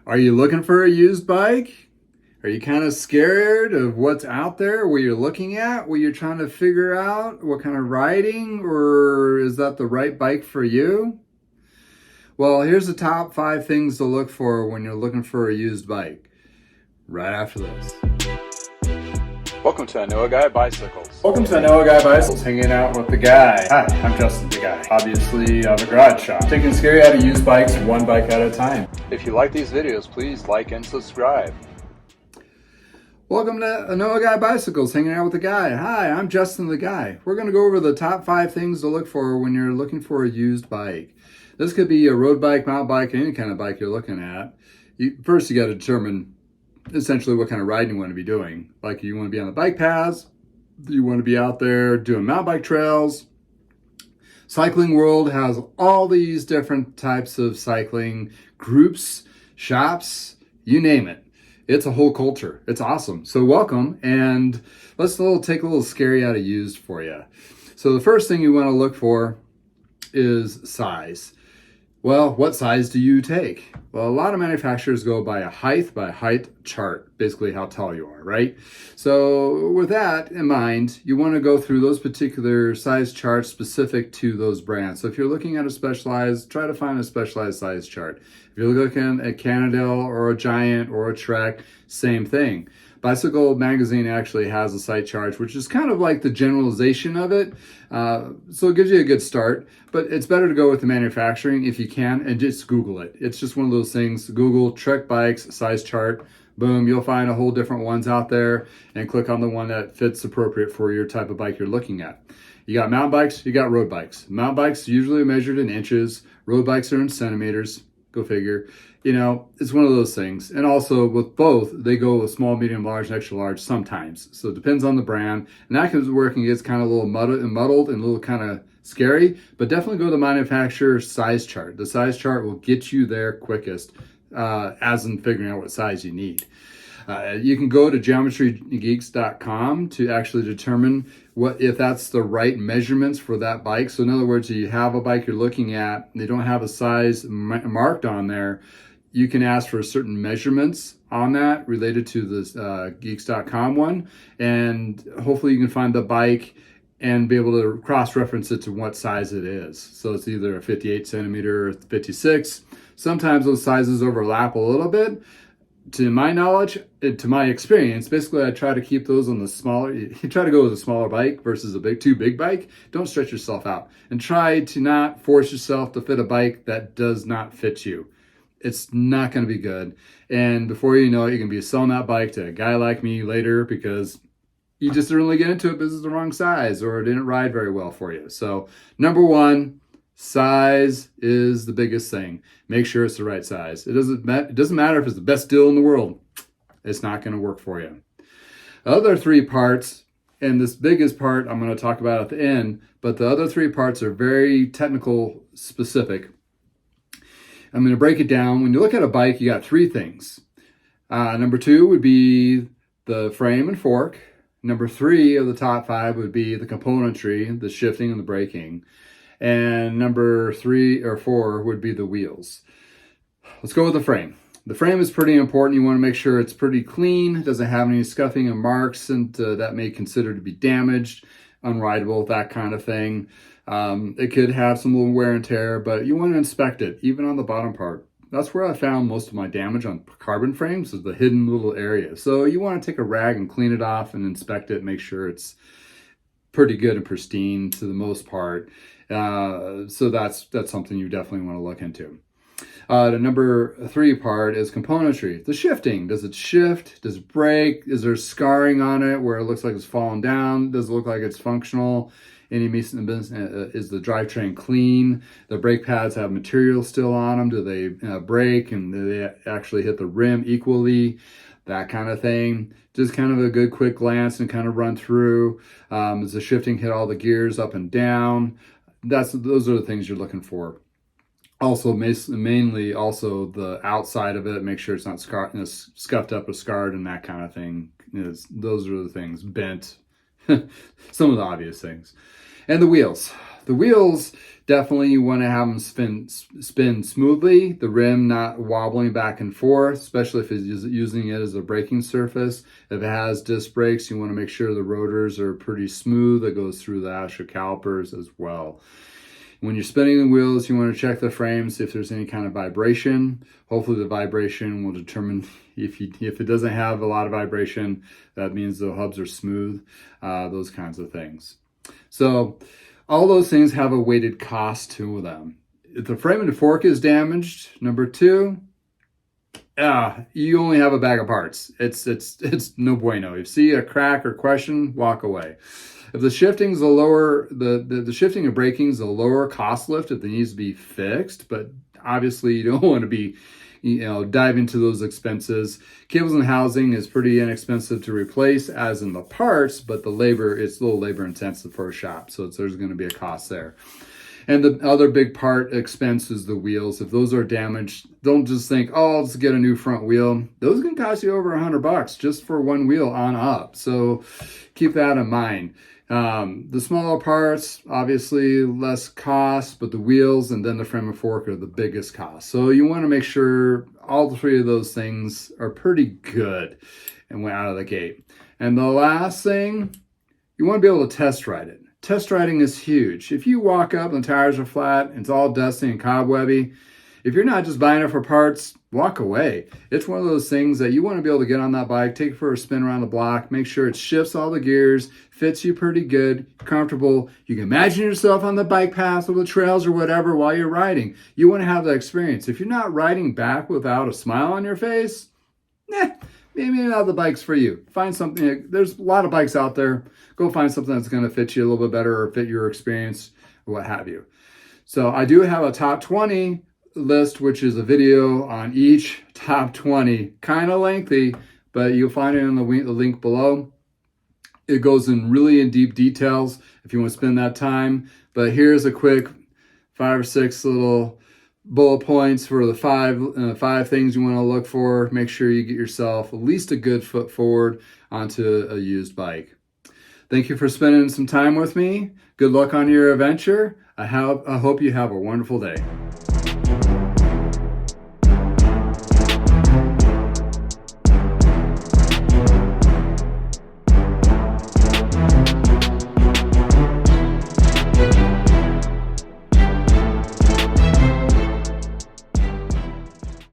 Are you looking for a used bike? Are you kind of scared of what's out there, what you're looking at, what you're trying to figure out, what kind of riding, or is that the right bike for you? Well, here's the top 5 things to look for when you're looking for a used bike. Right after this. Welcome to I Know a Guy Bicycles. Welcome to I Know a Guy Bicycles, hanging out with the guy. Hi, I'm Justin, the guy. Obviously, I have a garage shop. Taking scary out of used bikes one bike at a time. If you like these videos, please like and subscribe. Welcome to I Know a Guy Bicycles, hanging out with the guy. Hi, I'm Justin, the guy. We're going to go over the top 5 things to look for when you're looking for a used bike. This could be a road bike, mountain bike, any kind of bike you're looking at. First, you got to determine essentially what kind of riding you want to be doing. Like, you want to be on the bike paths, you want to be out there doing mountain bike trails. Cycling World has all these different types of cycling groups, shops, you name it. It's a whole culture. It's awesome. So welcome, and let's take a little scary out of used for you. So the first thing you want to look for is size. Well, what size do you take? Well, a lot of manufacturers go by height chart, basically how tall you are, right? So with that in mind, you want to go through those particular size charts specific to those brands. So if you're looking at a Specialized, try to find a Specialized size chart. If you're looking at Cannondale or a Giant or a Trek, same thing. Bicycle Magazine actually has a site chart, which is kind of like the generalization of it. So it gives you a good start, but it's better to go with the manufacturing if you can and just Google it. It's just one of those things. Google Trek bikes, size chart, boom, you'll find a whole different ones out there, and click on the one that fits appropriate for your type of bike you're looking at. You got mountain bikes, you got road bikes. Mountain bikes usually measured in inches, road bikes are in centimeters. Go figure. You know, it's one of those things. And also with both, they go with small, medium, large, and extra large sometimes. So it depends on the brand. And that can work and gets kind of a little muddled and a little kind of scary. But definitely go to the manufacturer size chart. The size chart will get you there quickest, as in figuring out what size you need. You can go to geometrygeeks.com to actually determine if that's the right measurements for that bike. So in other words, if you have a bike you're looking at, and they don't have a size marked on there, you can ask for certain measurements on that related to this geeks.com one, and hopefully you can find the bike and be able to cross-reference it to what size it is. So it's either a 58 centimeter or 56. Sometimes those sizes overlap a little bit. To my knowledge, to my experience, basically I try to keep those on the smaller, you try to go with a smaller bike versus a too big bike. Don't stretch yourself out, and try to not force yourself to fit a bike that does not fit you. It's not going to be good. And before you know it, you're going to be selling that bike to a guy like me later because you just didn't really get into it because it's the wrong size or it didn't ride very well for you. So number one, size is the biggest thing. Make sure it's the right size. It doesn't matter if it's the best deal in the world. It's not going to work for you. The other 3 parts, and this biggest part I'm going to talk about at the end, but the other 3 parts are very technical specific. I'm going to break it down. When you look at a bike, you got 3 things. Number 2 would be the frame and fork. Number 3 of the top 5 would be the componentry, the shifting and the braking. And number 3 or 4 would be the wheels. Let's go with the frame. The frame is pretty important. You want to make sure it's pretty clean, doesn't have any scuffing and marks, and that may consider to be damaged, unrideable, that kind of thing. It could have some little wear and tear, but you want to inspect it, even on the bottom part. That's where I found most of my damage on carbon frames, is the hidden little area. So you want to take a rag and clean it off and inspect it, make sure it's pretty good and pristine to the most part. So that's something you definitely want to look into. The number 3 part is componentry. The shifting. Does it shift? Does it break? Is there scarring on it where it looks like it's fallen down? Does it look like it's functional? Is the drivetrain clean? The brake pads have material still on them. Do they break, and do they actually hit the rim equally? That kind of thing. Just kind of a good quick glance and kind of run through. Does the shifting hit all the gears up and down? Those are the things you're looking for. Also, mainly also the outside of it. Make sure it's not scuffed up or scarred and that kind of thing. Those are the things. Bent. Some of the obvious things. And the wheels. The wheels, definitely you want to have them spin smoothly, the rim not wobbling back and forth, especially if it's using it as a braking surface. If it has disc brakes, you want to make sure the rotors are pretty smooth. That goes through the actual calipers as well. When you're spinning the wheels, you want to check the frames if there's any kind of vibration. Hopefully the vibration will determine if it doesn't have a lot of vibration, that means the hubs are smooth, those kinds of things. So all those things have a weighted cost to them. If the frame and the fork is damaged, number two, you only have a bag of parts. It's no bueno. If you see a crack or question, walk away. If the shifting is the shifting and braking is a lower cost lift if it needs to be fixed, but obviously you don't want to be, dive into those expenses. Cables and housing is pretty inexpensive to replace, as in the parts, but the labor, it's a little labor intensive for a shop, so there's going to be a cost there. And the other big part expense is the wheels. If those are damaged, don't just think, oh, let's get a new front wheel. Those can cost you over $100 just for one wheel on up. So keep that in mind. The smaller parts, obviously less cost, but the wheels and then the frame and fork are the biggest cost. So you want to make sure all three of those things are pretty good and went out of the gate. And the last thing, you want to be able to test ride it. Test riding is huge. If you walk up and the tires are flat, it's all dusty and cobwebby, if you're not just buying it for parts, walk away. It's one of those things that you want to be able to get on that bike, take it for a spin around the block, make sure it shifts all the gears, fits you pretty good, comfortable. You can imagine yourself on the bike path or the trails or whatever while you're riding. You want to have that experience. If you're not riding back without a smile on your face, maybe not the bike's for you. Find something. There's a lot of bikes out there. Go find something that's going to fit you a little bit better or fit your experience or what have you. So I do have a top 20 list, which is a video on each top 20. Kind of lengthy, but you'll find it in the link below. It goes in really in deep details if you want to spend that time. But here's a quick 5 or 6 little bullet points for the five things you want to look for. Make sure you get yourself at least a good foot forward onto a used bike. Thank you for spending some time with me. Good luck on your adventure. I hope you have a wonderful day.